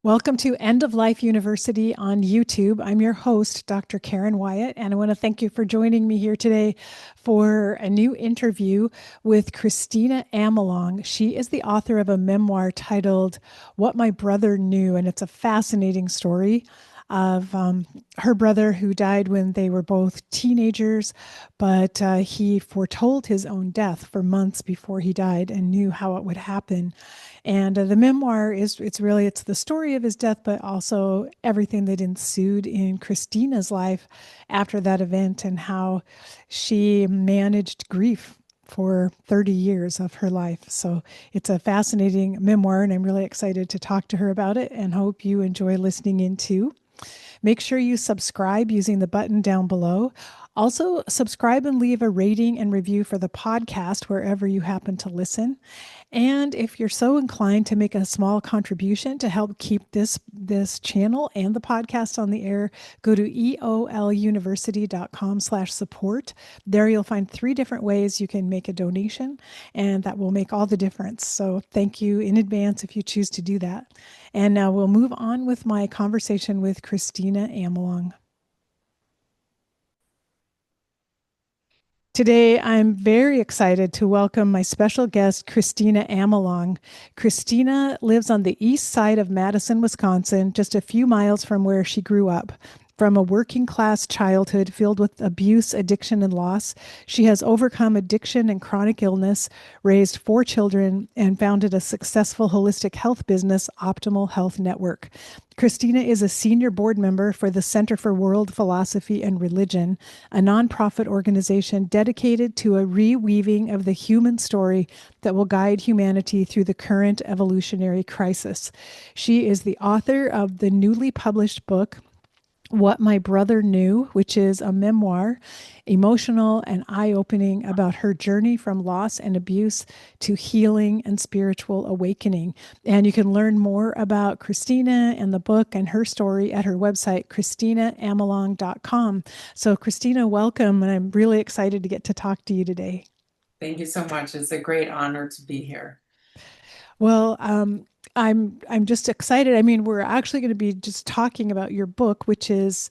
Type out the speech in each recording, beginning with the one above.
Welcome to End of Life University on YouTube. I'm your host, Dr. Karen Wyatt, and I want to thank you for joining me here today for a new interview with Kristina Amelong. She is the author of a memoir titled What My Brother Knew, and it's a fascinating story of her brother who died when they were both teenagers, but he foretold his own death for months before he died and knew how it would happen. And the memoir it's the story of his death, but also everything that ensued in Kristina's life after that event and how she managed grief for 30 years of her life. So it's a fascinating memoir, and I'm really excited to talk to her about it and hope you enjoy listening in too. Make sure you subscribe using the button down below. Also, subscribe and leave a rating and review for the podcast wherever you happen to listen. And if you're so inclined to make a small contribution to help keep this channel and the podcast on the air, go to eoluniversity.com/support. There you'll find 3 different ways you can make a donation, and that will make all the difference. So thank you in advance if you choose to do that. And now we'll move on with my conversation with Kristina Amelong. Today, I'm very excited to welcome my special guest, Kristina Amelong. Kristina lives on the east side of Madison, Wisconsin, just a few miles from where she grew up. From a working class childhood filled with abuse, addiction, and loss, she has overcome addiction and chronic illness, raised 4 children, and founded a successful holistic health business, Optimal Health Network. Kristina is a senior board member for the Center for World Philosophy and Religion, a nonprofit organization dedicated to a reweaving of the human story that will guide humanity through the current evolutionary crisis. She is the author of the newly published book, What My Brother Knew, which is a memoir, emotional and eye-opening about her journey from loss and abuse to healing and spiritual awakening. And you can learn more about Kristina and the book and her story at her website, KristinaAmelong.com. So Kristina, welcome, and I'm really excited to get to talk to you today. Thank you so much. It's a great honor to be here. Well, I'm just excited. I mean, we're actually going to be just talking about your book, which is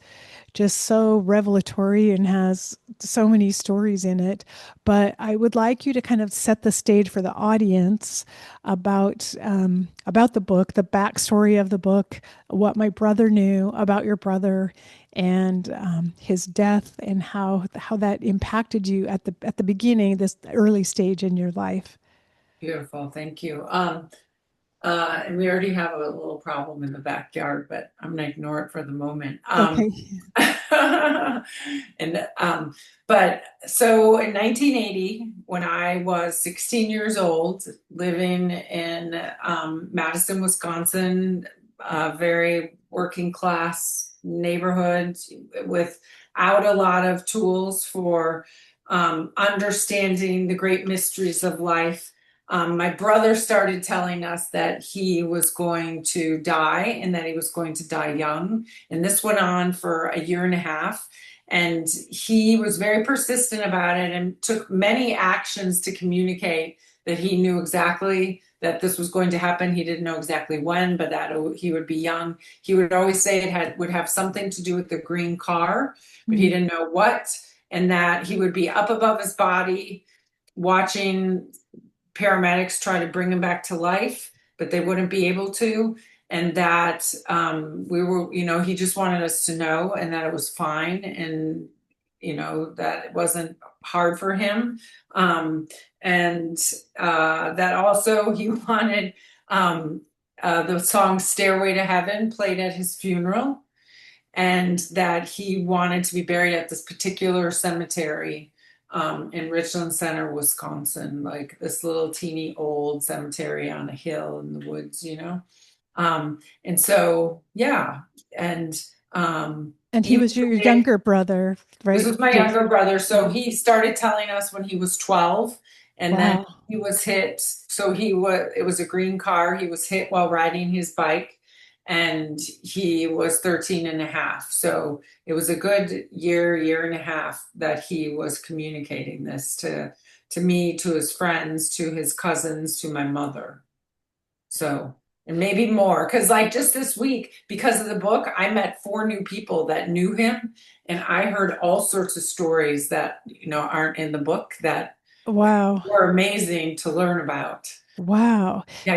just so revelatory and has so many stories in it. But I would like you to kind of set the stage for the audience about the book, the backstory of the book, what my brother knew about your brother, and his death, and how that impacted you at the beginning, this early stage in your life. Beautiful. Thank you. And we already have a little problem in the backyard, but I'm gonna ignore it for the moment. Okay. And but so in 1980, when I was 16 years old, living in Madison, Wisconsin, a very working class neighborhood without a lot of tools for understanding the great mysteries of life. My brother started telling us that he was going to die and that he was going to die young. And this went on for a year and a half. And he was very persistent about it and took many actions to communicate that he knew exactly that this was going to happen. He didn't know exactly when, but that he would be young. He would always say would have something to do with the green car, but he Mm. didn't know what, and that he would be up above his body watching paramedics try to bring him back to life, but they wouldn't be able to. And that we were, he just wanted us to know and that it was fine, and, that it wasn't hard for him. And that also he wanted the song Stairway to Heaven played at his funeral, and that he wanted to be buried at this particular cemetery in Richland Center, Wisconsin, like this little teeny old cemetery on a hill in the woods. And so, yeah. And And he he was your younger brother, this right? was my Yes. younger brother. So Yeah. he started telling us when he was 12, and then Wow. he was hit. So it was a green car. He was hit while riding his bike, and he was 13 and a half. So it was a good year and a half that he was communicating this to me, to his friends, to his cousins, to my mother. So, and maybe more. Because, like, just this week, because of the book, I met 4 new people that knew him, and I heard all sorts of stories that, aren't in the book that Wow. were amazing to learn about. Wow. Yeah.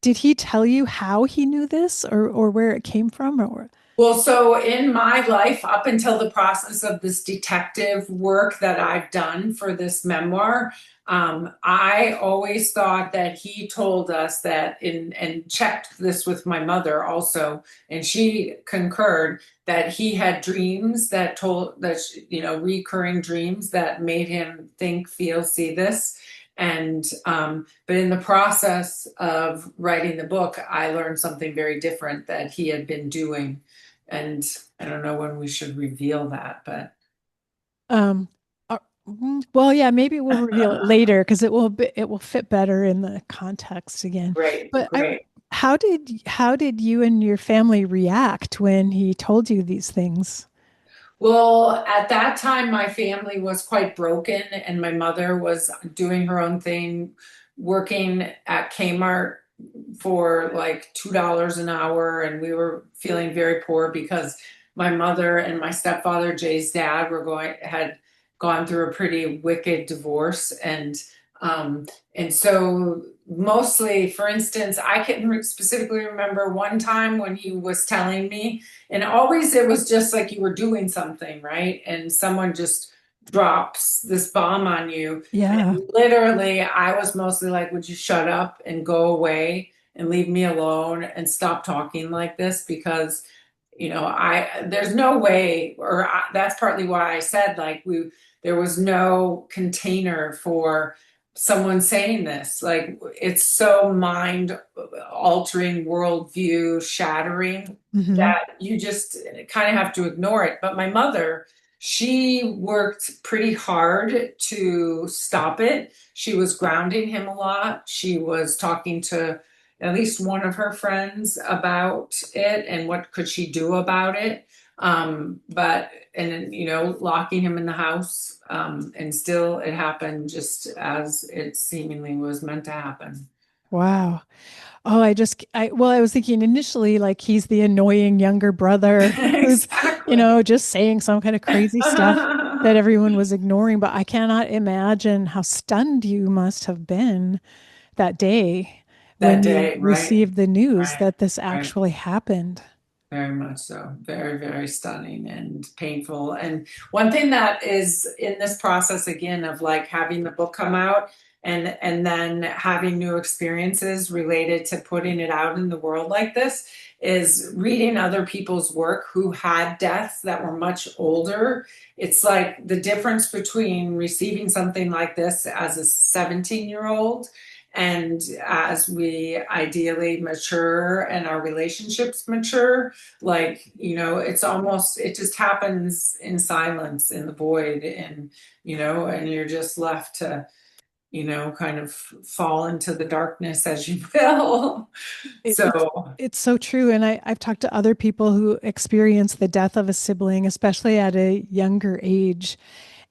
Did he tell you how he knew this or where it came from or Well, so in my life, up until the process of this detective work that I've done for this memoir, I always thought that he told us that and checked this with my mother also, and she concurred that he had dreams that told that, recurring dreams that made him think, feel, see this. And but in the process of writing the book, I learned something very different that he had been doing. And I don't know when we should reveal that, but um well, yeah, maybe we'll reveal it later because it will fit better in the context again. great, But I great. how did you and your family react when he told you these things? Well, at that time, my family was quite broken, and my mother was doing her own thing, working at Kmart for like $2 an hour, and we were feeling very poor because my mother and my stepfather, Jay's dad, had gone through a pretty wicked divorce, um, and so mostly, for instance, I can specifically remember one time when he was telling me. And always it was just like you were doing something, right? And someone just drops this bomb on you. Yeah. And literally, I was mostly like, would you shut up and go away and leave me alone and stop talking like this? Because, there's no way, that's partly why I said, like, there was no container for someone saying this. Like, it's so mind altering, worldview shattering Hmm. that you just kind of have to ignore it. But my mother, she worked pretty hard to stop it. She was grounding him a lot. She was talking to at least one of her friends about it and what could she do about it. But and then, locking him in the house, and still it happened just as it seemingly was meant to happen. Wow. Oh, I was thinking initially like he's the annoying younger brother who's, Exactly. just saying some kind of crazy stuff that everyone was ignoring. But I cannot imagine how stunned you must have been that day That when you day, right? received the news Right, that this right. actually happened. Very much so. Very, very stunning and painful. And one thing that is in this process again of like having the book come out and then having new experiences related to putting it out in the world like this is reading other people's work who had deaths that were much older. It's like the difference between receiving something like this as a 17-year-old and as we ideally mature and our relationships mature, like, it just happens in silence in the void, and and you're just left to kind of fall into the darkness as you will. It, it's So it's so true. And I've talked to other people who experience the death of a sibling, especially at a younger age.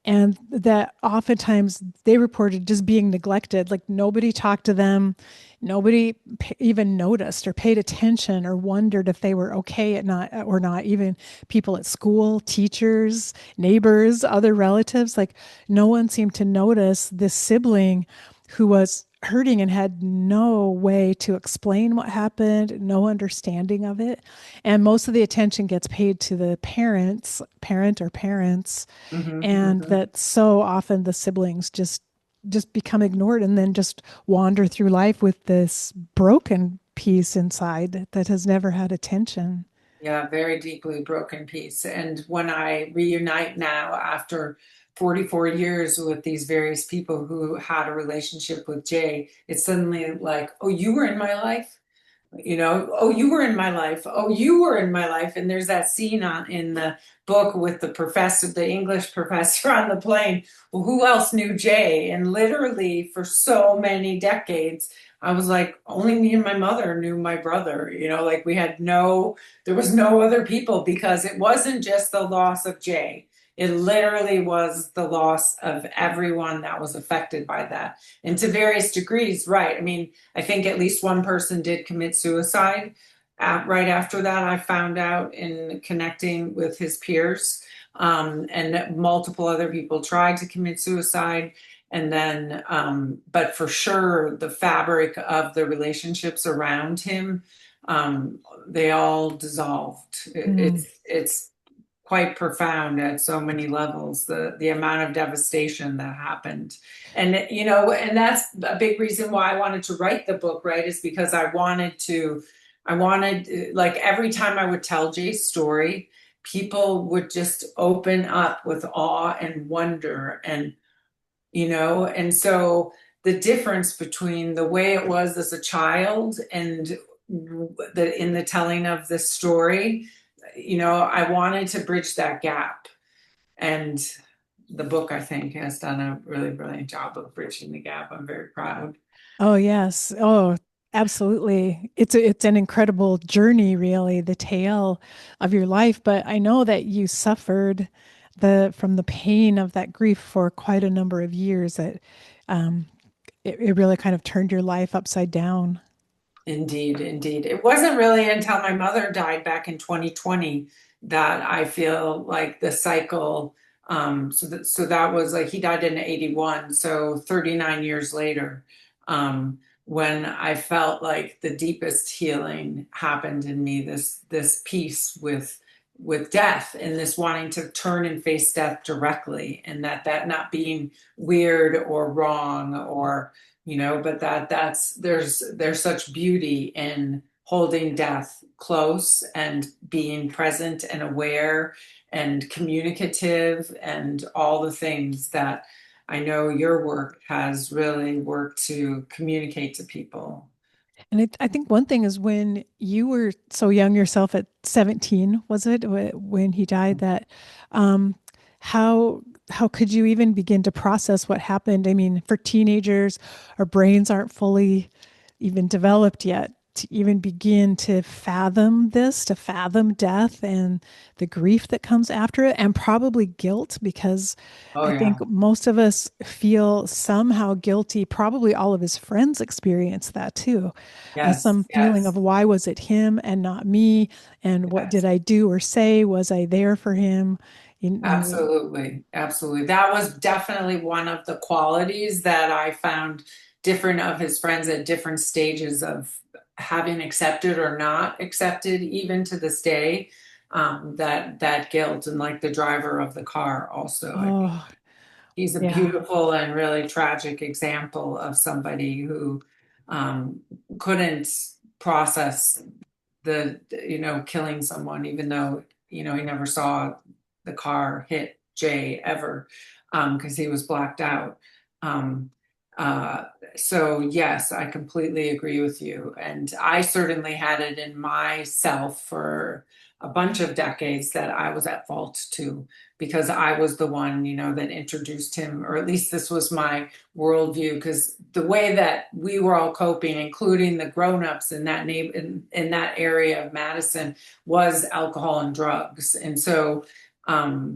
And that oftentimes they reported just being neglected, like nobody talked to them, nobody even noticed or paid attention or wondered if they were okay at not or not. Even people at school, teachers, neighbors, other relatives, like no one seemed to notice this sibling who was hurting and had no way to explain what happened, no understanding of it. And most of the attention gets paid to the parent or parents, mhm, and mhm. that so often the siblings just become ignored and then just wander through life with this broken piece inside that has never had attention. Yeah, very deeply broken piece. And when I reunite now after 44 years with these various people who had a relationship with Jay, it's suddenly like, oh, you were in my life? Oh, you were in my life. Oh, you were in my life. And there's that scene in the book with the professor, the English professor on the plane. Well, who else knew Jay? And literally for so many decades, I was like, only me and my mother knew my brother. Like there was no other people because it wasn't just the loss of Jay. It literally was the loss of everyone that was affected by that. And to various degrees, right. I mean, I think at least one person did commit suicide. Right after that, I found out in connecting with his peers, and multiple other people tried to commit suicide. And then, but for sure, the fabric of the relationships around him, they all dissolved. Mm. It's quite profound at so many levels, the amount of devastation that happened. And and that's a big reason why I wanted to write the book, right? Is because I wanted like every time I would tell Jay's story, people would just open up with awe and wonder, and so the difference between the way it was as a child and in the telling of this story, I wanted to bridge that gap. And the book, I think, has done a really brilliant job of bridging the gap. I'm very proud. Oh yes. Oh, absolutely. It's an incredible journey, really, the tale of your life. But I know that you suffered from the pain of that grief for quite a number of years. That um, it really kind of turned your life upside down. Indeed, indeed. It wasn't really until my mother died back in 2020 that I feel like the cycle. So that was like he died in 81, so 39 years later, when I felt like the deepest healing happened in me. This peace with death, and this wanting to turn and face death directly, and that not being weird or wrong or but there's such beauty in holding death close and being present and aware and communicative and all the things that I know your work has really worked to communicate to people. And I think one thing is when you were so young yourself at 17, was it when he died, that um, how how could you even begin to process what happened? I mean, for teenagers, our brains aren't fully even developed yet to even begin to fathom this, to fathom death and the grief that comes after it, and probably guilt, because Oh I think yeah. most of us feel somehow guilty. Probably all of his friends experience that too. Yes, Some feeling of yes. why was it him and not me? And what did Yes. I do or say? Was I there for him? You know, Absolutely, absolutely. That was definitely one of the qualities that I found different of his friends at different stages of having accepted or not accepted, even to this day. That guilt, and like the driver of the car also, I think oh, he's a yeah. beautiful and really tragic example of somebody who um, couldn't process killing someone, even though he never saw the car hit Jay ever, because he was blacked out. Um, uh, so yes, I completely agree with you, and I certainly had it in myself for a bunch of decades that I was at fault too, because I was the one, that introduced him, or at least this was my worldview, because the way that we were all coping, including the grown-ups in that in that area of Madison, was alcohol and drugs. And so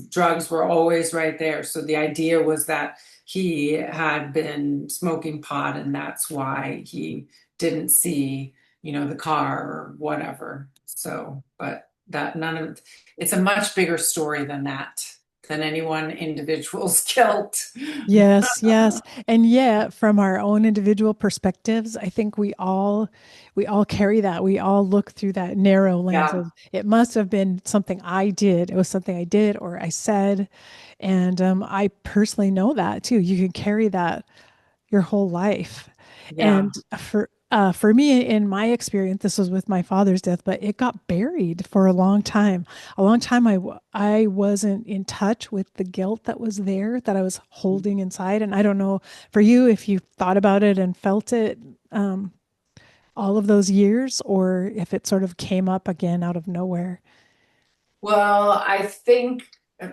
drugs were always right there. So the idea was that he had been smoking pot, and that's why he didn't see, the car or whatever. So, but that none of it's a much bigger story than that, than any one individual's guilt. Yes, yes. And yeah, from our own individual perspectives, I think we all carry that. We all look through that narrow lens Yeah, of it must have been something I did. It was something I did or I said. And I personally know that too. You can carry that your whole life. yeah. And for me, in my experience, this was with my father's death, but it got buried for a long time. A long time, I wasn't in touch with the guilt that was there, that I was holding inside. And I don't know for you if you thought about it and felt it all of those years, or if it sort of came up again out of nowhere. Well, I think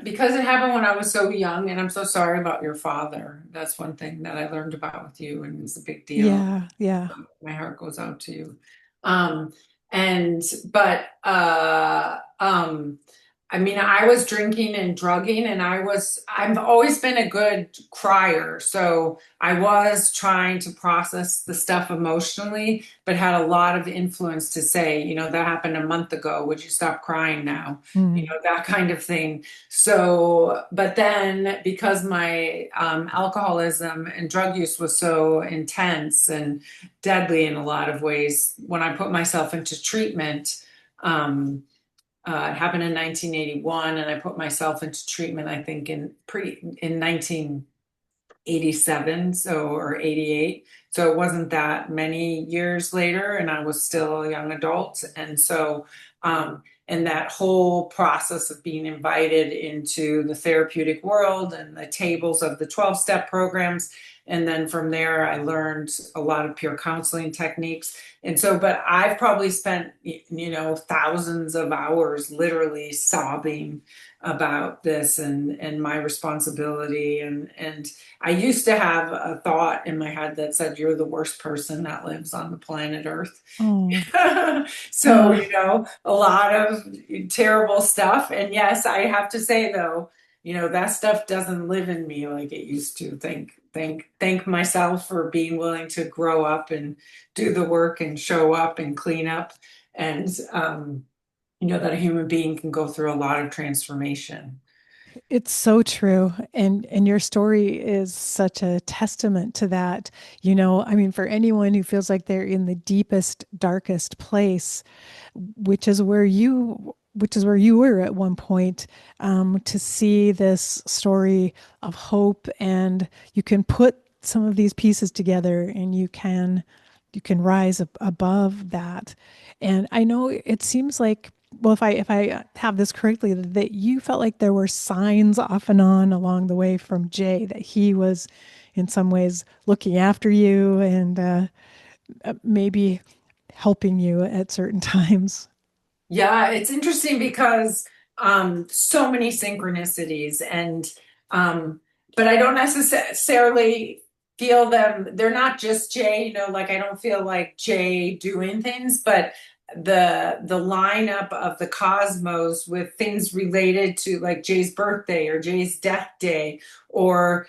because it happened when I was so young, and I'm so sorry about your father. That's one thing that I learned about with you, and it's a big deal. Yeah, yeah. My heart goes out to you. Um, and but I mean, I was drinking and drugging, and I've always been a good crier. So I was trying to process the stuff emotionally, but had a lot of influence to say, that happened a month ago. Would you stop crying now? Mm. That kind of thing. So, but then because my alcoholism and drug use was so intense and deadly in a lot of ways, when I put myself into treatment, it happened in 1981, and I put myself into treatment, I think, in 1987, or 88. So it wasn't that many years later, and I was still a young adult. And that whole process of being invited into the therapeutic world and the tables of the 12-step programs. And then from there, I learned a lot of peer counseling techniques. And so, but I've probably spent, thousands of hours literally sobbing about this and my responsibility. And I used to have a thought in my head that said, "You're the worst person that lives on the planet Earth." Oh, So, uh, a lot of terrible stuff. And yes, I have to say though, that stuff doesn't live in me like it used to. Thank myself for being willing to grow up and do the work and show up and clean up. And that a human being can go through a lot of transformation. it's so true. And your story is such a testament to that. I mean, for anyone who feels like they're in the deepest, darkest place, which is where you were at one point, to see this story of hope, and you can put some of these pieces together, and you can rise above that. And I know it seems like, well, if I have this correctly, that you felt like there were signs off and on along the way from Jay, that he was in some ways looking after you, and maybe helping you at certain times. Yeah, it's interesting because so many synchronicities, and um but I don't necessarily feel them. They're not just Jay, like I don't feel like Jay doing things, but the lineup of the cosmos with things related to like Jay's birthday or Jay's death day, or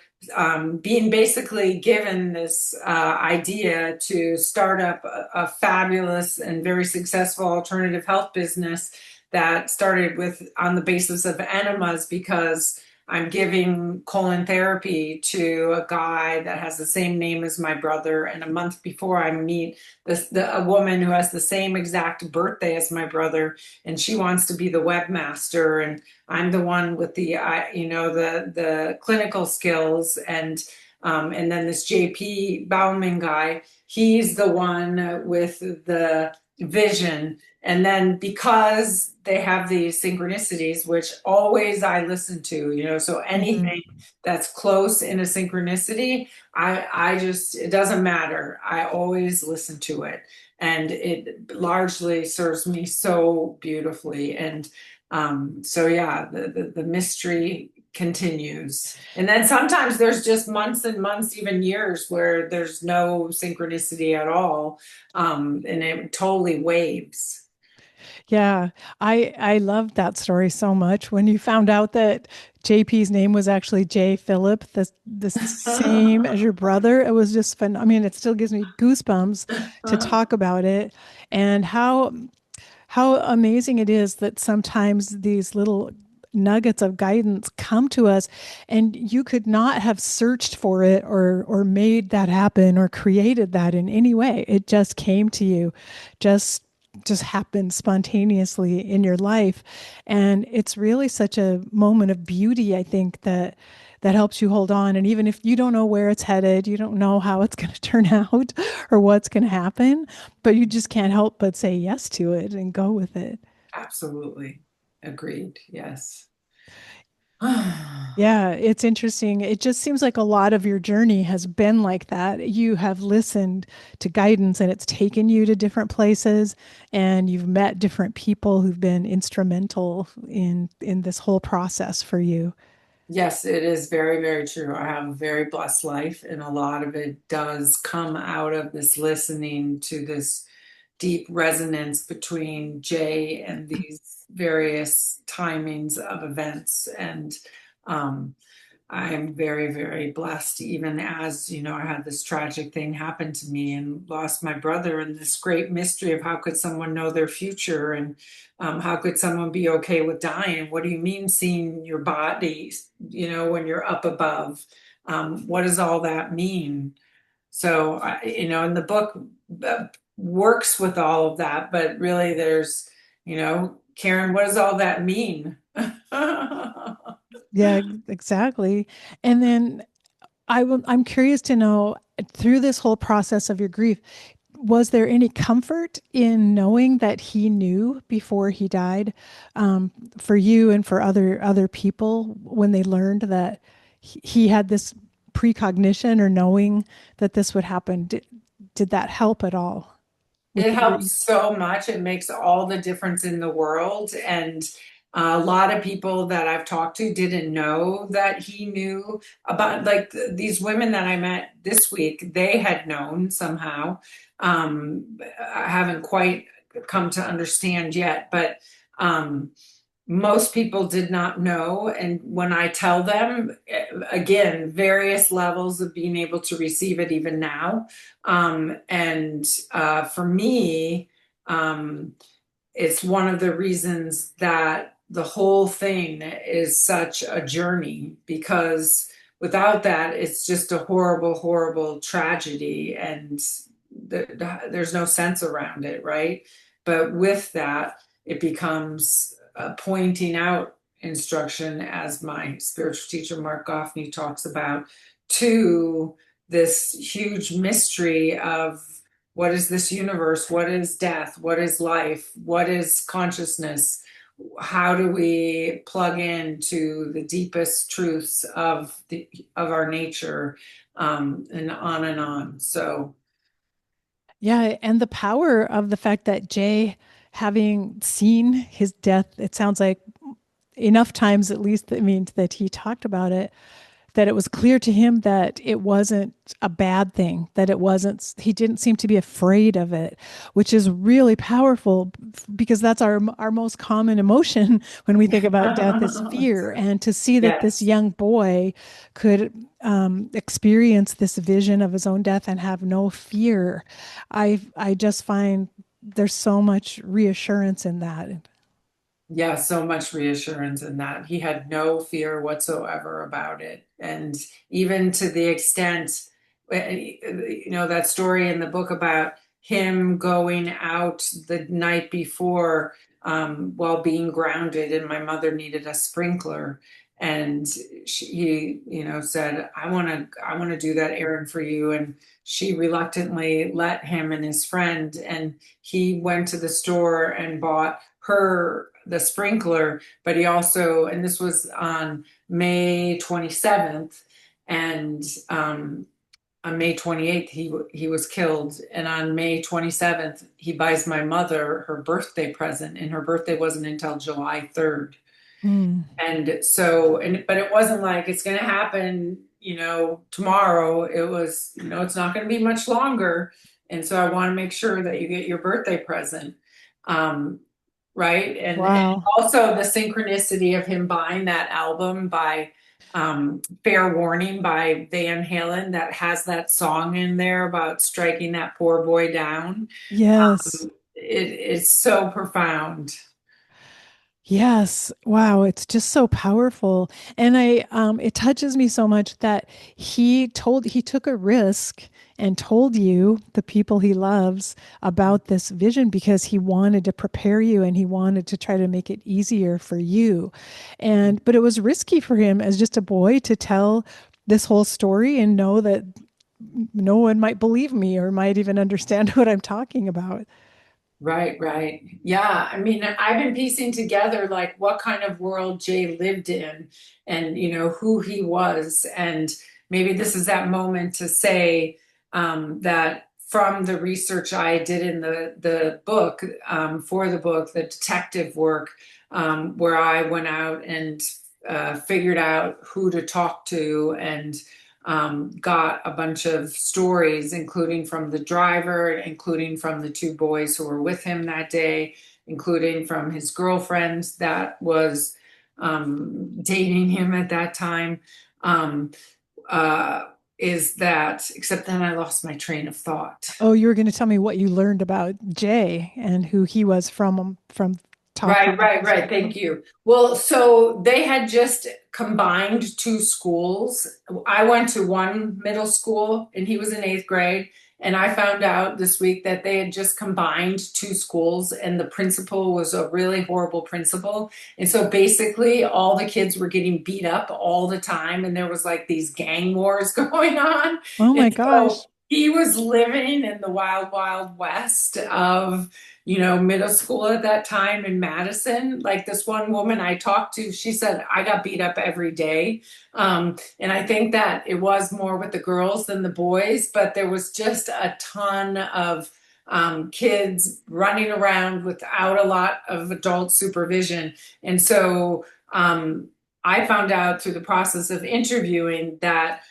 being basically given this idea to start up a fabulous and very successful alternative health business that started with on the basis of enemas, because I'm giving colon therapy to a guy that has the same name as my brother, and a month before I meet a woman who has the same exact birthday as my brother, and she wants to be the webmaster, and I'm the one with the clinical skills, and then this JP Bauman guy, he's the one with the vision. And then because they have these synchronicities, which always I listen to, so Mhm. anything that's close in a synchronicity, I just, it doesn't matter. I always listen to it. And it largely serves me so beautifully. And so yeah, the mystery continues. And then sometimes there's just months and months, even years, where there's no synchronicity at all. And it totally waves. Yeah, I loved that story so much. When you found out that JP's name was actually J. Philip, the same as your brother, it was just fun. I mean, it still gives me goosebumps to talk about it, and how amazing it is that sometimes these little nuggets of guidance come to us, and you could not have searched for it or made that happen or created that in any way. It just came to you, just just happened spontaneously in your life. And it's really such a moment of beauty, I think, that helps you hold on. And even if you don't know where it's headed, you don't know how it's going to turn out or what's going to happen, but you just can't help but say yes to it and go with it. Absolutely. Agreed. Yes. Yeah, it's interesting. It just seems like a lot of your journey has been like that. You have listened to guidance, and it's taken you to different places, and you've met different people who've been instrumental in this whole process for you. Yes, it is very, very true. I have a very blessed life, and a lot of it does come out of this listening to this deep resonance between Jay and these various timings of events. And um, I'm very, very blessed, even as, I had this tragic thing happen to me and lost my brother, and this great mystery of how could someone know their future, and how could someone be okay with dying? What do you mean seeing your body, when you're up above? What does all that mean? So, and the book uh, works with all of that, but really there's, Karen, what does all that mean? Yeah, exactly. And then I'm curious to know, through this whole process of your grief, was there any comfort in knowing that he knew before he died, for you and for other people when they learned that he had this precognition or knowing that this would happen? Did that help at all with It the grief? helps so much. It makes all the difference in the world. And a lot of people that I've talked to didn't know that he knew about, like these women that I met this week, they had known somehow. I haven't quite come to understand yet, but most people did not know. And when I tell them, again, various levels of being able to receive it even now. And for me, um, it's one of the reasons that the whole thing is such a journey, because without that, it's just a horrible, horrible tragedy. And there's no sense around it, right? But with that, it becomes a pointing out instruction, as my spiritual teacher Mark Goffney talks about, to this huge mystery of what is this universe, what is death, what is life, what is consciousness, how do we plug into the deepest truths of our nature, and on and on. So Yeah, and the power of the fact that Jay, having seen his death, it sounds like enough times at least, that means that he talked about it, that it was clear to him that it wasn't a bad thing, that it wasn't, he didn't seem to be afraid of it, which is really powerful, because that's our most common emotion when we think about death, is fear. And to see that this yes. young boy could experience this vision of his own death and have no fear, I just find there's so much reassurance in that. Yeah, so much reassurance in that. He had no fear whatsoever about it. And even to the extent, that story in the book about him going out the night before, while being grounded, and my mother needed a sprinkler. And he, said, I want to do that errand for you. And she reluctantly let him and his friend, and he went to the store and bought her the sprinkler. But he also, and this was on May 27th, and on May 28th he was killed, and on May 27th he buys my mother her birthday present, and her birthday wasn't until July 3rd. Mm. And so, but it wasn't like it's going to happen, tomorrow. It was, it's not going to be much longer. And so I want to make sure that you get your birthday present. Um, right. And Wow. also the synchronicity of him buying that album by Fair Warning by Van Halen, that has that song in there about striking that poor boy down. Yes. It's so profound. Yes. Wow. It's just so powerful. And it touches me so much that he took a risk and told you, the people he loves, about this vision, because he wanted to prepare you and he wanted to try to make it easier for you. But it was risky for him as just a boy to tell this whole story and know that no one might believe me or might even understand what I'm talking about. Right, right. Yeah. I mean, I've been piecing together like what kind of world Jay lived in, and, who he was. And maybe this is that moment to say, that from the research I did in the book, for the book, the detective work, where I went out and figured out who to talk to, and got a bunch of stories, including from the driver, including from the two boys who were with him that day, including from his girlfriend that was dating him at that time. Um, is that, except then I lost my train of thought. Oh, you were going to tell me what you learned about Jay and who he was from Right, talking to right, these right. people. Thank you. Well, so they had just combined two schools. I went to one middle school and he was in eighth grade. And I found out this week that they had just combined two schools and the principal was a really horrible principal. And so basically all the kids were getting beat up all the time and there was like these gang wars going on. Oh my And so gosh. he was living in the wild, wild west of middle school at that time in Madison. Like this one woman I talked to, she said, I got beat up every day. And I think that it was more with the girls than the boys, but there was just a ton of kids running around without a lot of adult supervision. And so I found out through the process of interviewing that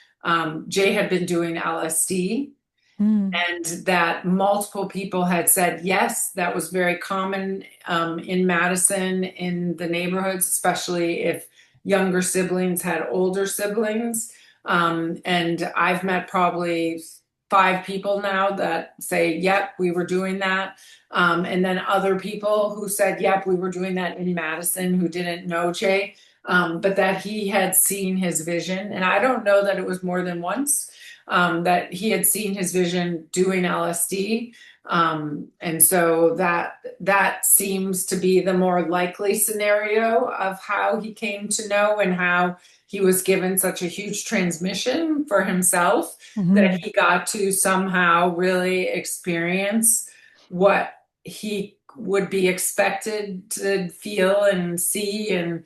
Jay had been doing LSD Mm, and that multiple people had said yes, that was very common in Madison in the neighborhoods, especially if younger siblings had older siblings. And I've met probably five people now that say, yep, we were doing that. And then other people who said, yep, we were doing that in Madison who didn't know Jay, but that he had seen his vision. And I don't know that it was more than once that he had seen his vision doing LSD. And so that seems to be the more likely scenario of how he came to know and how he was given such a huge transmission for himself that hmm. he got to somehow really experience what he would be expected to feel and see and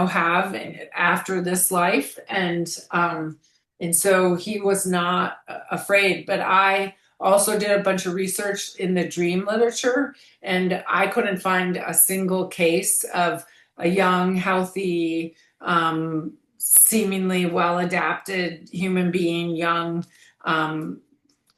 have after this life. And so he was not afraid. But I also did a bunch of research in the dream literature, and I couldn't find a single case of a young, healthy, seemingly well adapted human being, young,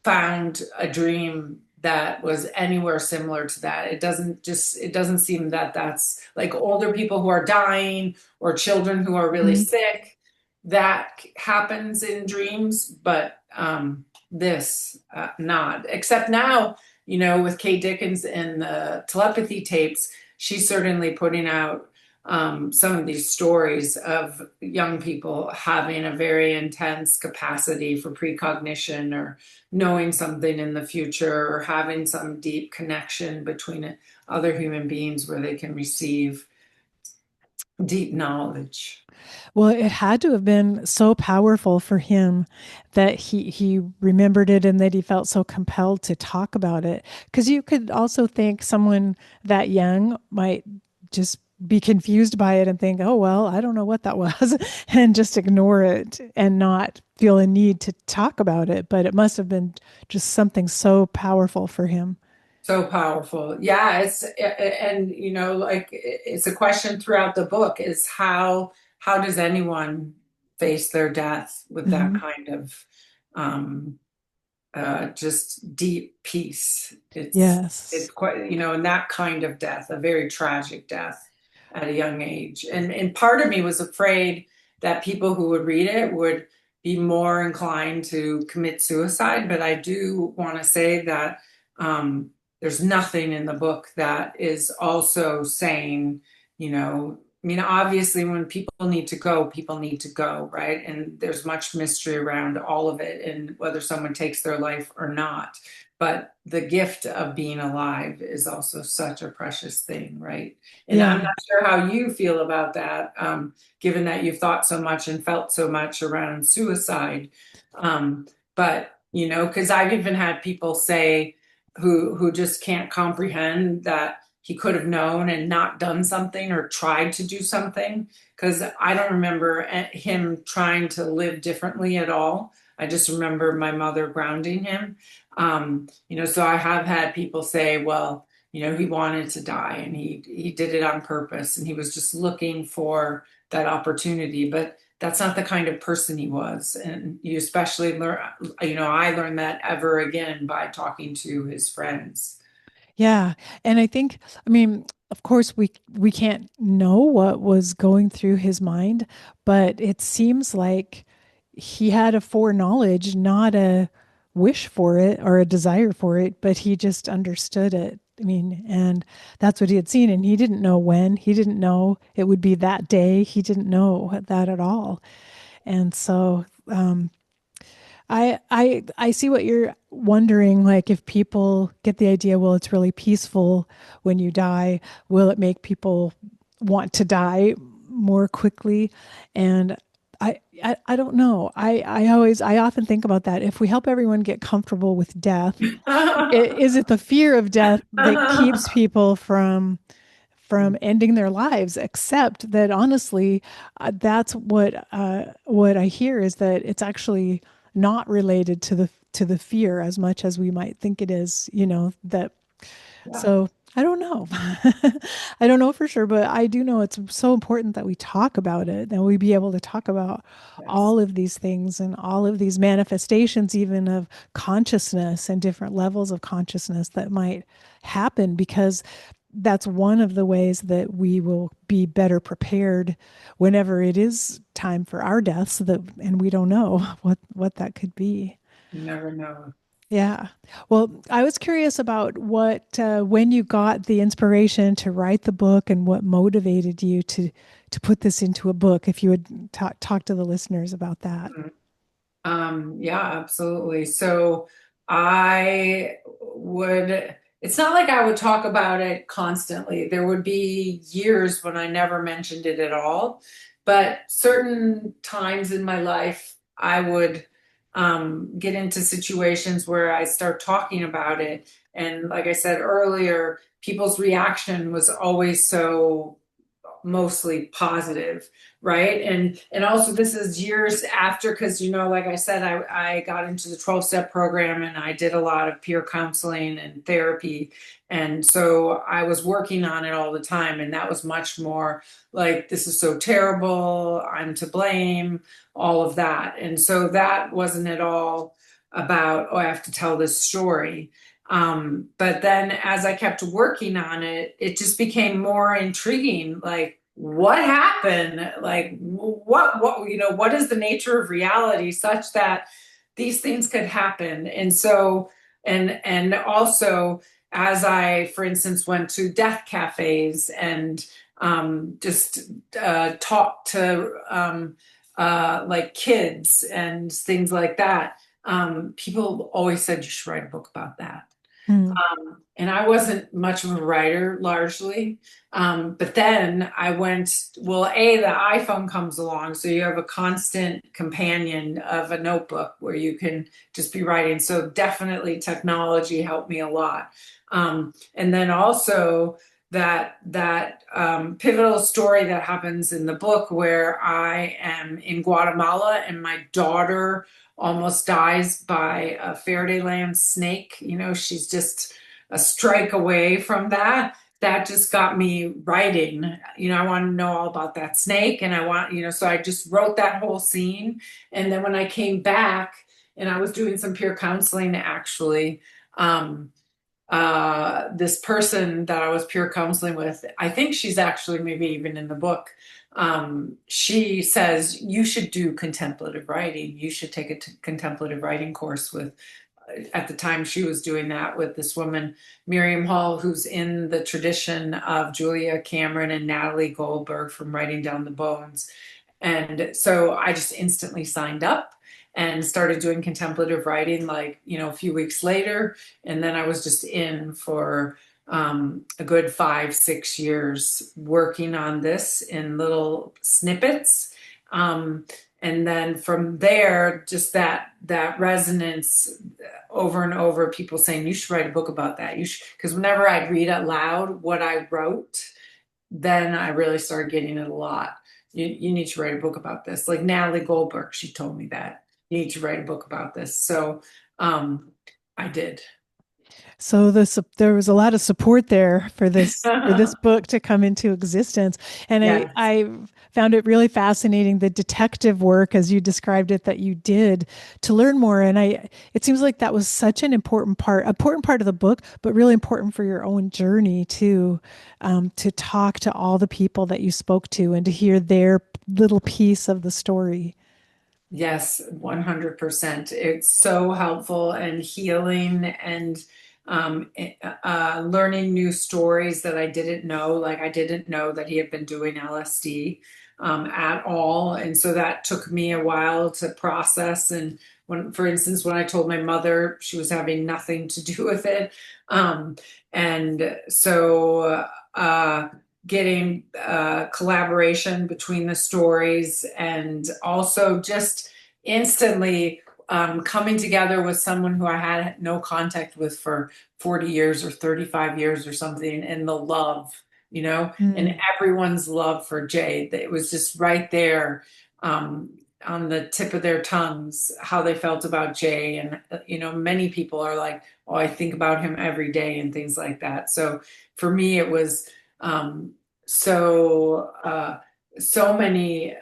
found a dream that was anywhere similar to that. It doesn't seem that that's like older people who are dying or children who are really Mm. sick that happens in dreams, but this not. Except now, with Kay Dickens and the telepathy tapes, she's certainly putting out some of these stories of young people having a very intense capacity for precognition or knowing something in the future or having some deep connection between other human beings where they can receive deep knowledge. Well, it had to have been so powerful for him that he remembered it and that he felt so compelled to talk about it. Because you could also think someone that young might just be confused by it and think, oh, well, I don't know what that was, and just ignore it and not feel a need to talk about it. But it must have been just something so powerful for him. So powerful. Yeah, and like it's a question throughout the book is how does anyone face their death with that Hmm. kind of um just deep peace. It's Yes. quite, and that kind of death, a very tragic death at a young age. And part of me was afraid that people who would read it would be more inclined to commit suicide. But I do want to say that there's nothing in the book that is also saying, I mean, obviously, when people need to go, right? And there's much mystery around all of it and whether someone takes their life or not. But the gift of being alive is also such a precious thing, right? And I'm Yeah. not sure how you feel about that, given that you've thought so much and felt so much around suicide. But, because I've even had people say who just can't comprehend that he could have known and not done something or tried to do something because I don't remember him trying to live differently at all. I just remember my mother grounding him. So I have had people say, well, he wanted to die and he did it on purpose and he was just looking for that opportunity. But that's not the kind of person he was. And you especially learn, I learned that ever again by talking to his friends. Yeah. And I think, I mean, of course we can't know what was going through his mind, but it seems like he had a foreknowledge, not a wish for it or a desire for it, but he just understood it. I mean, and that's what he had seen. And he didn't know when, he didn't know it would be that day. He didn't know that at all. And so, I see what you're wondering, like if people get the idea, well, it's really peaceful when you die, will it make people want to die more quickly? And I don't know. I often think about that. If we help everyone get comfortable with death, is it the fear of death that keeps people from ending their lives? Except that honestly, that's what I hear is that it's actually not related to the fear as much as we might think it is. That Yeah. so. I don't know. I don't know for sure, but I do know it's so important that we talk about it, that we be able to talk about Yes. all of these things and all of these manifestations, even of consciousness and different levels of consciousness that might happen, because that's one of the ways that we will be better prepared whenever it is time for our death, so that and we don't know what that could be. You never know. Yeah. Well, I was curious about what when you got the inspiration to write the book and what motivated you to put this into a book. If you would talk to the listeners about that. Yeah, absolutely. So I would, it's not like I would talk about it constantly. There would be years when I never mentioned it at all, but certain times in my life, I would get into situations where I start talking about it. And like I said earlier, people's reaction was always so mostly positive, right? And also this is years after, because like I said, I got into the 12-step program and I did a lot of peer counseling and therapy, and so I was working on it all the time, and that was much more like, this is so terrible, I'm to blame, all of that. And so that wasn't at all about, oh, I have to tell this story. But then as I kept working on it, it just became more intriguing. Like, what happened? Like, what is the nature of reality such that these things could happen? And so, and also, as I, for instance, went to death cafes and just talked to like kids and things like that, people always said you should write a book about that. Hmm. And I wasn't much of a writer largely. But then I went, well, the iPhone comes along, so you have a constant companion of a notebook where you can just be writing. So definitely technology helped me a lot. And then also that pivotal story that happens in the book where I am in Guatemala and my daughter almost dies by a Faraday land snake. She's just a strike away from that. That just got me writing. I want to know all about that snake, and so I just wrote that whole scene. And then when I came back and I was doing some peer counseling, actually, um, this person that I was peer counseling with, I think she's actually maybe even in the book. She says, you should do contemplative writing. You should take a contemplative writing course with, at the time she was doing that with this woman, Miriam Hall, who's in the tradition of Julia Cameron and Natalie Goldberg from Writing Down the Bones. And so I just instantly signed up and started doing contemplative writing, like, a few weeks later. And then I was just in for a good 5, 6 years working on this in little snippets. And then from there, just that resonance over and over, people saying, you should write a book about that. You should, because whenever I'd read out loud what I wrote, then I really started getting it a lot. You need to write a book about this. Like Natalie Goldberg, she told me that you need to write a book about this. So I did. So there was a lot of support there for this book to come into existence. And Yes. found it really fascinating, the detective work, as you described it, that you did to learn more. And it seems like that was such an important part of the book, but really important for your own journey too, to talk to all the people that you spoke to and to hear their little piece of the story. Yes, 100%. It's so helpful and healing and learning new stories that I didn't know. Like I didn't know that he had been doing LSD at all. And so that took me a while to process. And when, for instance, when I told my mother, she was having nothing to do with it. Um, and so getting collaboration between the stories and also just instantly coming together with someone who I had no contact with for 40 years or 35 years or something, and the love, and Mm. everyone's love for Jay. It was just right there um, on the tip of their tongues, how they felt about Jay. And, many people are like, oh, I think about him every day and things like that. So for me, it was um, so so many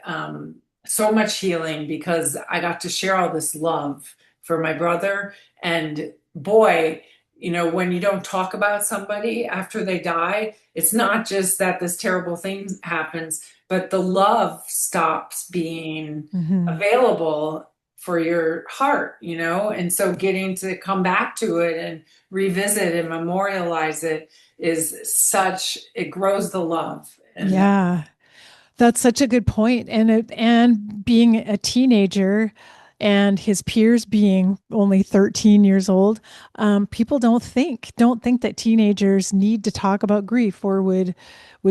so much healing because I got to share all this love for my brother. And boy, when you don't talk about somebody after they die, it's not just that this terrible thing happens, but the love stops being Hmm. available for your heart, and so getting to come back to it and revisit and memorialize it it grows the love. And Yeah. That's such a good point. And being a teenager and his peers being only 13 years old, people don't think that teenagers need to talk about grief or would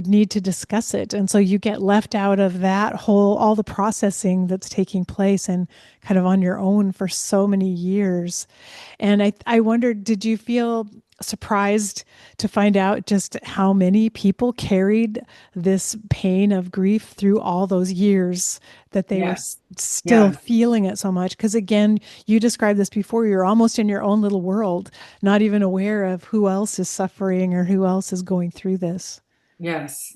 need to discuss it. And so you get left out of that whole all the processing that's taking place and kind of on your own for so many years. And I wondered, did you feel surprised to find out just how many people carried this pain of grief through all those years that they were yes, still yes, feeling it so much? Because again, you described this before, you're almost in your own little world, not even aware of who else is suffering or who else is going through this. yes.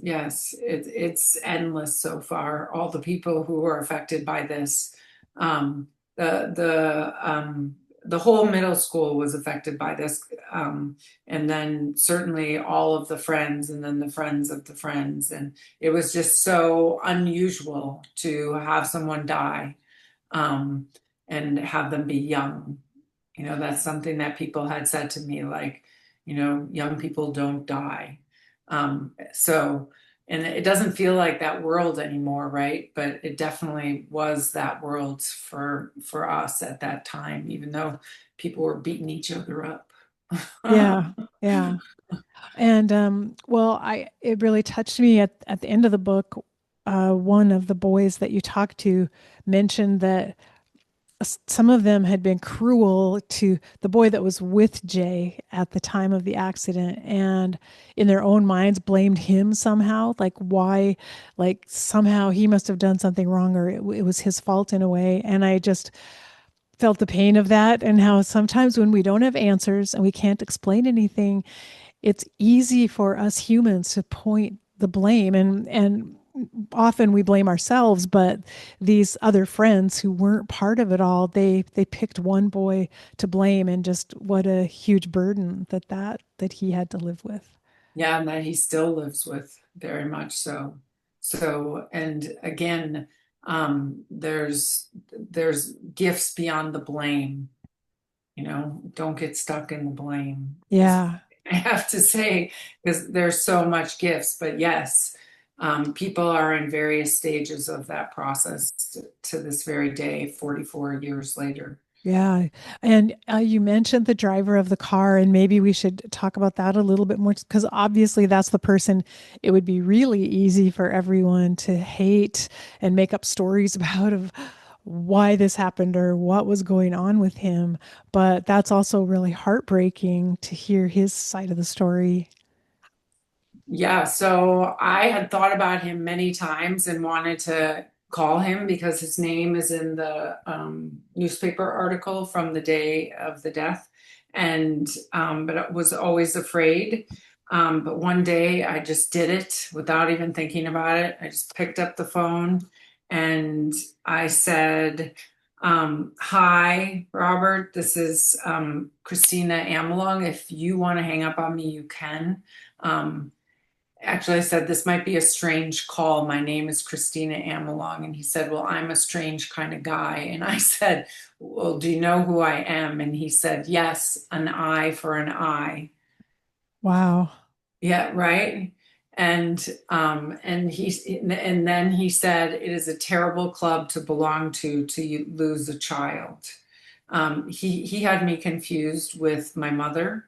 It's endless so far. All the people who are affected by this, um, the whole middle school was affected by this, and then certainly all of the friends, and then the friends of the friends, and it was just so unusual to have someone die, um, and have them be young. That's something that people had said to me, like, young people don't die. So, and it doesn't feel like that world anymore, right? But it definitely was that world for us at that time, even though people were beating each other up. Yeah, yeah. And well, I it really touched me at the end of the book. One of the boys that you talked to mentioned that some of them had been cruel to the boy that was with Jay at the time of the accident, and in their own minds blamed him somehow, like why, like somehow he must have done something wrong, or it was his fault in a way. And I just felt the pain of that, and how sometimes when we don't have answers and we can't explain anything, it's easy for us humans to point the blame, and often we blame ourselves, but these other friends who weren't part of it all, they picked one boy to blame, and just what a huge burden that he had to live with. Yeah, and that he still lives with, very much so. So, and again, there's gifts beyond the blame. Don't get stuck in the blame is Yeah. I have to say, because there's so much gifts. But yes, people are in various stages of that process to this very day, 44 years later. Yeah. And you mentioned the driver of the car, and maybe we should talk about that a little bit more, because obviously that's the person it would be really easy for everyone to hate and make up stories about of why this happened or what was going on with him. But that's also really heartbreaking to hear his side of the story. Yeah, so I had thought about him many times and wanted to call him because his name is in the newspaper article from the day of the death, and but I was always afraid. But one day I just did it without even thinking about it. I just picked up the phone and I said, hi, Robert, this is Kristina Amelong. If you want to hang up on me, you can. Um, Actually, I said, this might be a strange call. My name is Kristina Amelong. And he said, well, I'm a strange kind of guy. And I said, well, do you know who I am? And he said, yes, an eye for an eye. Wow. Yeah, right. And then he said, it is a terrible club to belong to you lose a child. He had me confused with my mother,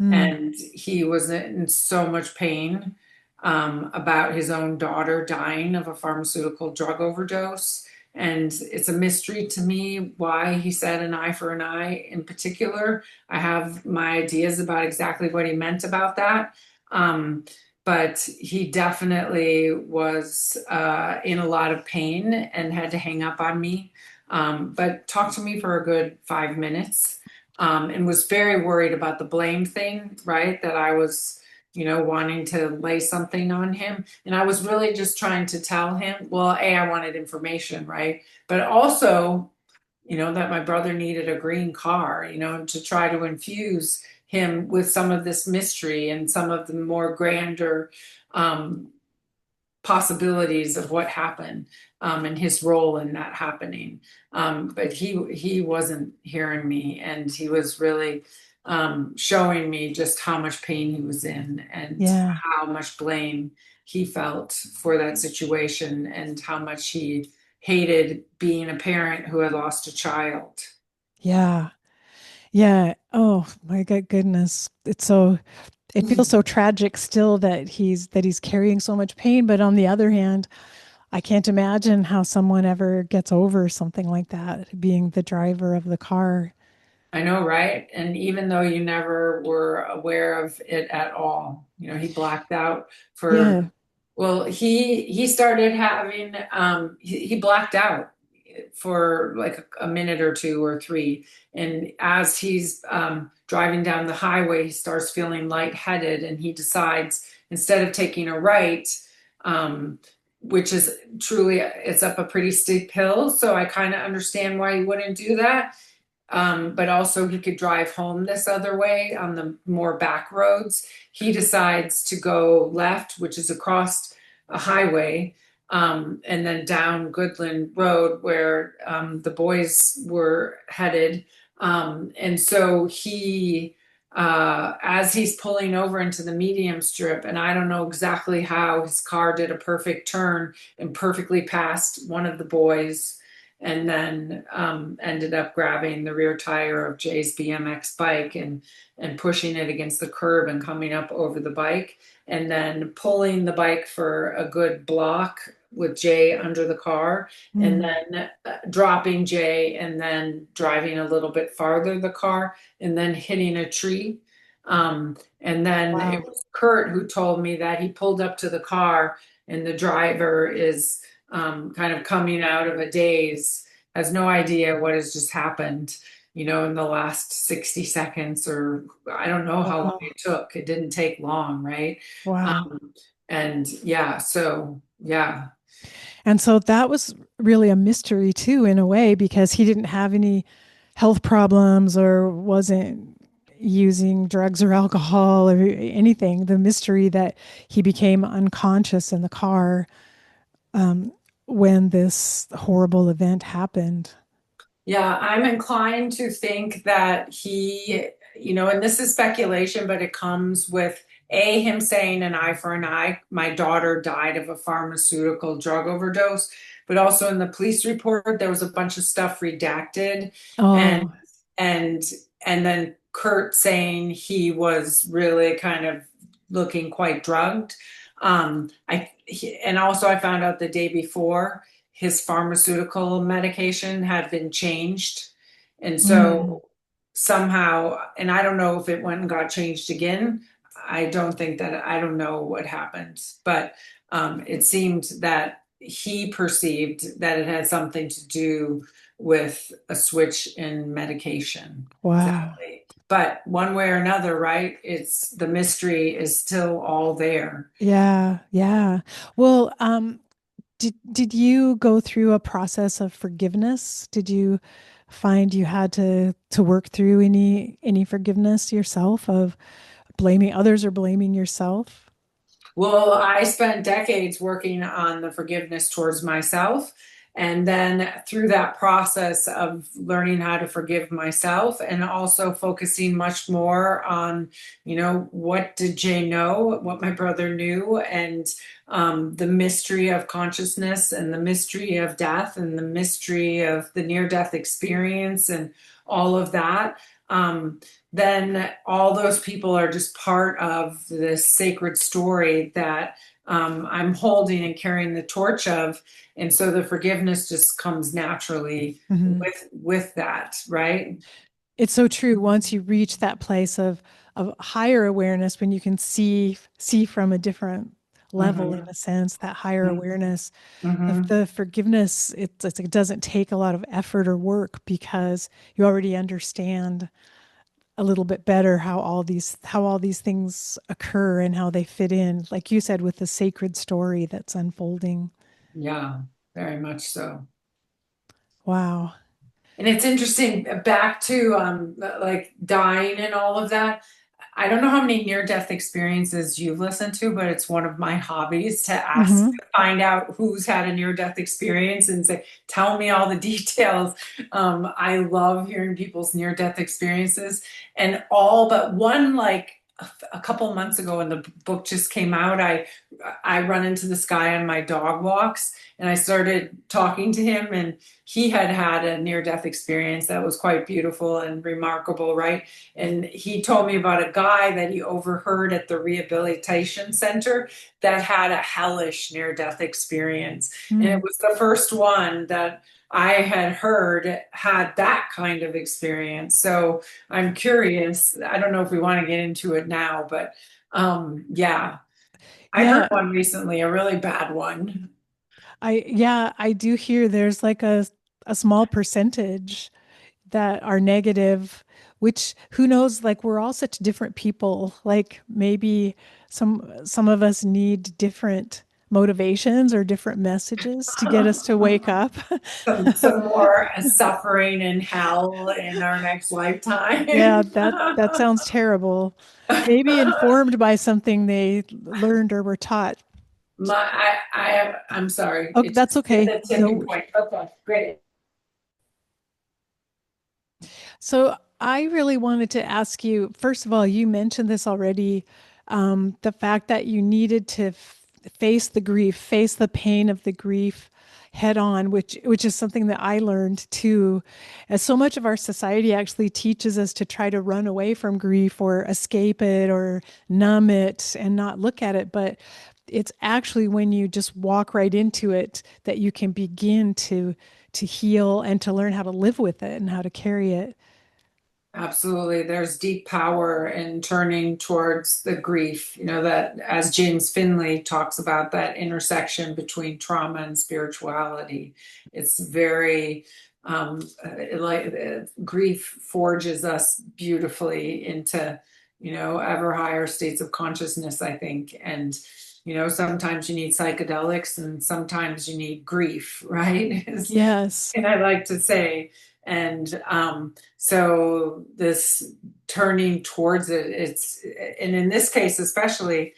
Mm. and he was in so much pain about his own daughter dying of a pharmaceutical drug overdose. And it's a mystery to me why he said an eye for an eye in particular. I have my ideas about exactly what he meant about that. Um, but he definitely was in a lot of pain and had to hang up on me. But talked to me for a good 5 minutes, and was very worried about the blame thing, right? That I was, wanting to lay something on him. And I was really just trying to tell him, well, A, I wanted information, right? But also, that my brother needed a green car, to try to infuse him with some of this mystery and some of the more grander um, possibilities of what happened, and his role in that happening. But he wasn't hearing me, and he was really showing me just how much pain he was in and Yeah. how much blame he felt for that situation and how much he hated being a parent who had lost a child. Yeah. Yeah. Oh my goodness. It feels so tragic still that he's carrying so much pain, but on the other hand, I can't imagine how someone ever gets over something like that, being the driver of the car. I know, right? And even though you never were aware of it at all, he blacked out for, Yeah. well, he started having he blacked out for like a minute or two or three. And as he's driving down the highway, he starts feeling lightheaded and he decides instead of taking a right, um, which is truly, it's up a pretty steep hill. So I kind of understand why he wouldn't do that, but also he could drive home this other way on the more back roads. He decides to go left, which is across a highway, and then down Goodland Road where the boys were headed. And so as he's pulling over into the medium strip, and I don't know exactly how his car did a perfect turn and perfectly passed one of the boys, and then ended up grabbing the rear tire of Jay's BMX bike and pushing it against the curb and coming up over the bike, and then pulling the bike for a good block with Jay under the car, and Mm. then dropping Jay, and then driving a little bit farther the car, and then hitting a tree. And then it Wow. was Kurt who told me that he pulled up to the car, and the driver is kind of coming out of a daze, has no idea what has just happened, in the last 60 seconds, or I don't know how long Wow. it took. It didn't take long, right? Wow. And yeah, so yeah. And so that was really a mystery too, in a way, because he didn't have any health problems or wasn't using drugs or alcohol or anything. The mystery that he became unconscious in the car um, when this horrible event happened. Yeah, I'm inclined to think that he, and this is speculation, but it comes with A, him saying an eye for an eye. My daughter died of a pharmaceutical drug overdose, but also in the police report, there was a bunch of stuff redacted, and Oh, and and then Kurt saying he was really kind of looking quite drugged. And also I found out the day before his pharmaceutical medication had been changed. And mm, so somehow, and I don't know if it went and got changed again. I don't know what happened, but it seemed that he perceived that it had something to do with a switch in medication. wow. Sadly. but one way or another, right? It's the mystery is still all there. Yeah, yeah. Well, did you go through a process of forgiveness? Did you find you had to work through any forgiveness yourself of blaming others or blaming yourself? Well, I spent decades working on the forgiveness towards myself. And then through that process of learning how to forgive myself and also focusing much more on, what did Jay know, what my brother knew, and the mystery of consciousness and the mystery of death and the mystery of the near-death experience and all of that. Um, then all those people are just part of this sacred story that I'm holding and carrying the torch of. And so the forgiveness just comes naturally Mhm. with that, right? It's so true. Once you reach that place of higher awareness, when you can see from a different level, in Hmm. a sense, that higher awareness, Hmm. the forgiveness, it's like it doesn't take a lot of effort or work because you already understand a little bit better how all these things occur and how they fit in, like you said, with the sacred story that's unfolding. Yeah, very much so. Wow. And it's interesting back to like dying and all of that. I don't know how many near-death experiences you've listened to, but it's one of my hobbies to ask, Hmm. to find out who's had a near-death experience and say, tell me all the details. I love hearing people's near-death experiences. And all but one, like a couple months ago when the book just came out, I run into this guy on my dog walks and I started talking to him, and he had had a near-death experience that was quite beautiful and remarkable, right? And he told me about a guy that he overheard at the rehabilitation center that had a hellish near-death experience. And it Mm. was the first one that I had heard had that kind of experience. So I'm curious. I don't know if we want to get into it now, but yeah, I heard Yeah, one recently, a really bad one. I do hear there's like a small percentage that are negative, which who knows, like we're all such different people. Like maybe some of us need different motivations or different messages to get us to wake up. Some more suffering in hell in our next Yeah, lifetime. that sounds terrible. Maybe informed by something they learned or were taught. I'm sorry. Oh, It that's just hit okay. the tipping No. point. Okay, great. So I really wanted to ask you, first of all, you mentioned this already, the fact that you needed to face the grief, face the pain of the grief head on, which is something that I learned too. As so much of our society actually teaches us to try to run away from grief or escape it or numb it and not look at it, but it's actually when you just walk right into it that you can begin to heal and to learn how to live with it and how to carry it. Absolutely. There's deep power in turning towards the grief, that as James Finley talks about that intersection between trauma and spirituality. It's very grief forges us beautifully into, ever higher states of consciousness, I think. And, sometimes you need psychedelics and sometimes you need grief, right? Yes. And I like to say. And so this turning towards it, and in this case especially,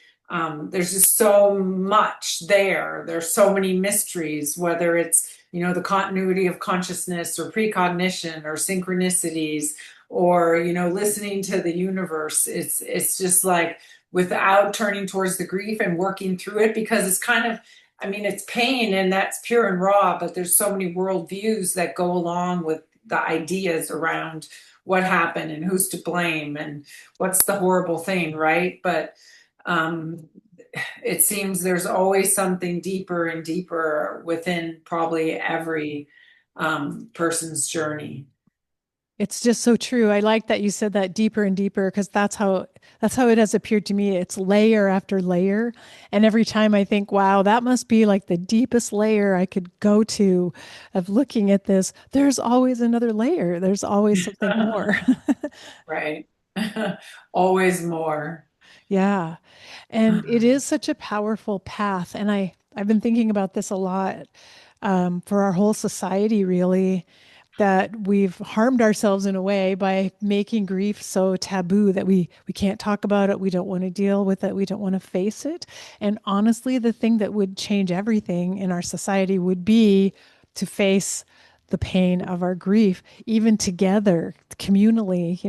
there's just so much there. There's so many mysteries, whether it's, the continuity of consciousness or precognition or synchronicities or, listening to the universe. It's just like without turning towards the grief and working through it because it's kind of, I mean, it's pain and that's pure and raw, but there's so many worldviews that go along with the ideas around what happened and who's to blame and what's the horrible thing, right? But um, it seems there's always something deeper and deeper within probably every person's journey. It's just so true. I like that you said that deeper and deeper because that's how it has appeared to me. It's layer after layer. And every time I think, wow, that must be like the deepest layer I could go to of looking at this, there's always another layer. There's always something more. Right. Always more. Yeah. And it is such a powerful path. And I've been thinking about this a lot for our whole society, really, that we've harmed ourselves in a way by making grief so taboo that we can't talk about it, we don't want to deal with it, we don't want to face it. And honestly, the thing that would change everything in our society would be to face the pain of our grief, even together, communally,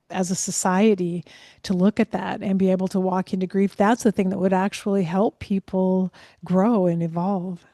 as a society, to look at that and be able to walk into grief. That's the thing that would actually help people grow and evolve.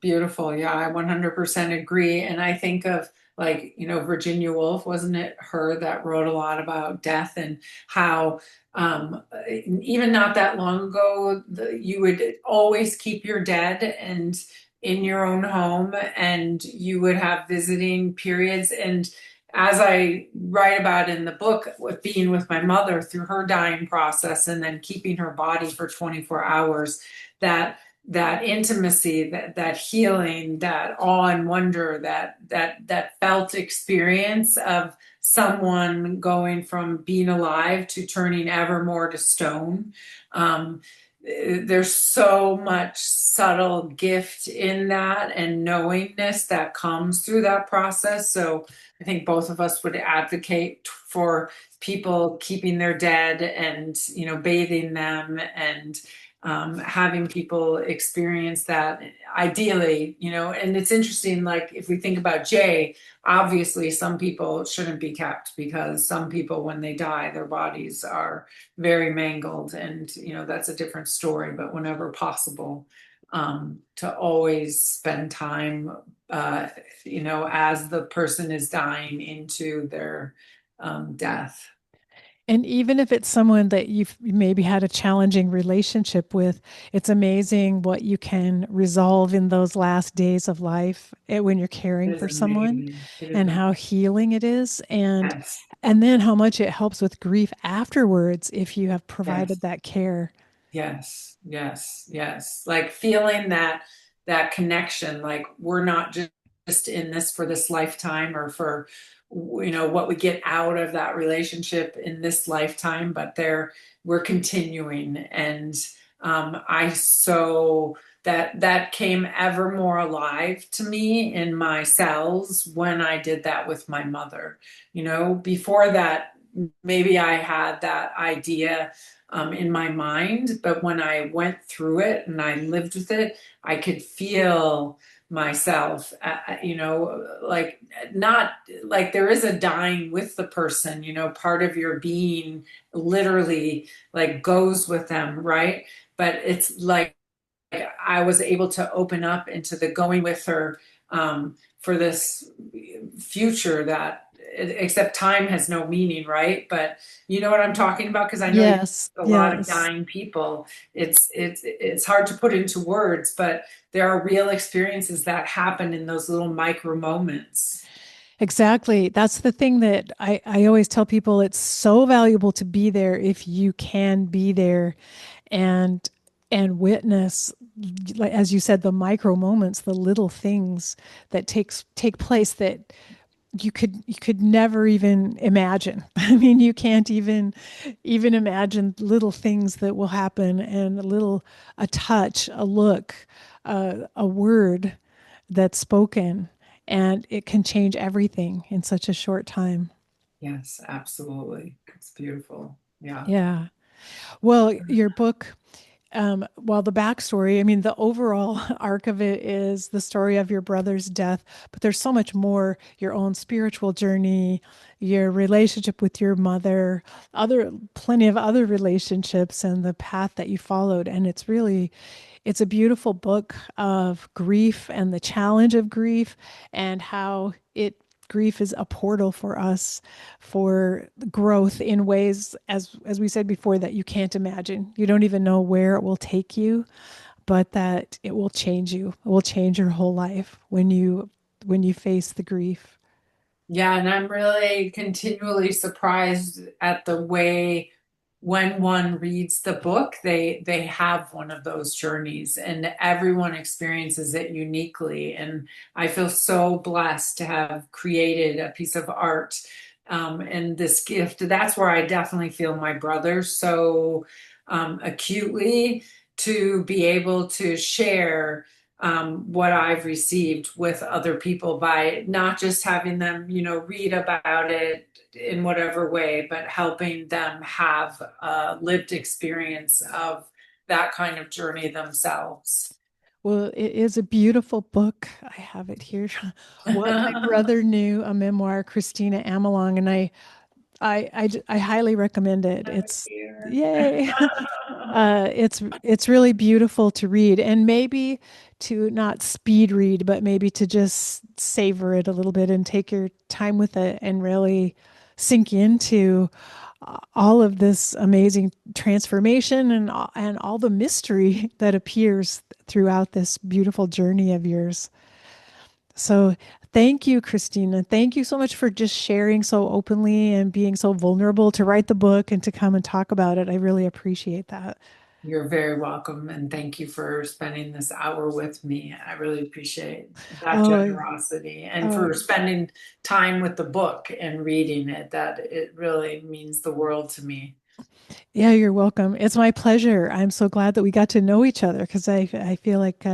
Beautiful. Yeah, I 100% agree. And I think of like, Virginia Woolf, wasn't it her that wrote a lot about death and how even not that long ago, you would always keep your dead and in your own home, and you would have visiting periods. And as I write about in the book, with being with my mother through her dying process and then keeping her body for 24 hours, that intimacy, that healing, that awe and wonder, that felt experience of someone going from being alive to turning ever more to stone. Um, there's so much subtle gift in that and knowingness that comes through that process. So I think both of us would advocate for people keeping their dead and bathing them and having people experience that ideally, and it's interesting, like if we think about Jay, obviously some people shouldn't be kept because some people, when they die, their bodies are very mangled, and that's a different story, but whenever possible, to always spend time, as the person is dying into their death. And even if it's someone that you've maybe had a challenging relationship with, it's amazing what you can resolve in those last days of life when you're It caring is for someone, amazing. It is and how amazing. healing it is. Yes. And then how much it helps with grief afterwards if you have Yes. provided that care. Yes, yes, yes. Like feeling that connection, like we're not just in this for this lifetime or for what we get out of that relationship in this lifetime, but we're continuing. And I so that came ever more alive to me in my cells when I did that with my mother. Before that, maybe I had that idea in my mind. But when I went through it and I lived with it, I could feel myself, like not like there is a dying with the person, part of your being literally like goes with them, right? But it's like I was able to open up into the going with her for this future that, except time has no meaning, right? But you know what I'm talking about? Because I know you Yes, a lot of yes. dying people. It's hard to put into words, but there are real experiences that happen in those little micro moments. Exactly. That's the thing that I always tell people, it's so valuable to be there if you can be there and witness, like as you said, the micro moments, the little things that take place that you could never even imagine. I mean, you can't even imagine little things that will happen, and a touch, a look, a word that's spoken, and it can change everything in such a short time. Yes, absolutely. It's beautiful. Yeah. Yeah. Well, your book, well, the backstory, I mean, the overall arc of it is the story of your brother's death, but there's so much more: your own spiritual journey, your relationship with your mother, plenty of other relationships, and the path that you followed. And it's a beautiful book of grief and the challenge of grief, and how grief is a portal for us for growth in ways, as we said before, that you can't imagine. You don't even know where it will take you, but that it will change you. It will change your whole life when you face the grief. Yeah, and I'm really continually surprised at the way when one reads the book, they have one of those journeys and everyone experiences it uniquely. And I feel so blessed to have created a piece of art and this gift. That's where I definitely feel my brother so acutely, to be able to share what I've received with other people by not just having them, read about it in whatever way, but helping them have a lived experience of that kind of journey themselves. Well, it is a beautiful book. I have it here. What My Brother Knew, a memoir, Kristina Amelong, and I highly recommend it. It's Here. yay. It's really beautiful to read, and maybe to not speed read, but maybe to just savor it a little bit and take your time with it and really sink into all of this amazing transformation and all the mystery that appears throughout this beautiful journey of yours. So thank you, Christina. Thank you so much for just sharing so openly and being so vulnerable to write the book and to come and talk about it. I really appreciate that. You're very welcome, and thank you for spending this hour with me. I really appreciate that Oh, generosity, and oh, for spending time with the book and reading it. That it really means the world to me. yeah, you're welcome. It's my pleasure. I'm so glad that we got to know each other because I feel like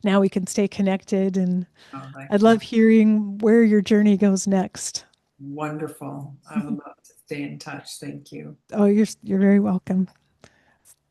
now we can stay connected, and Oh, I'd love hearing where your journey goes next. wonderful. I would love to stay in touch. Thank you. Oh, you're very welcome.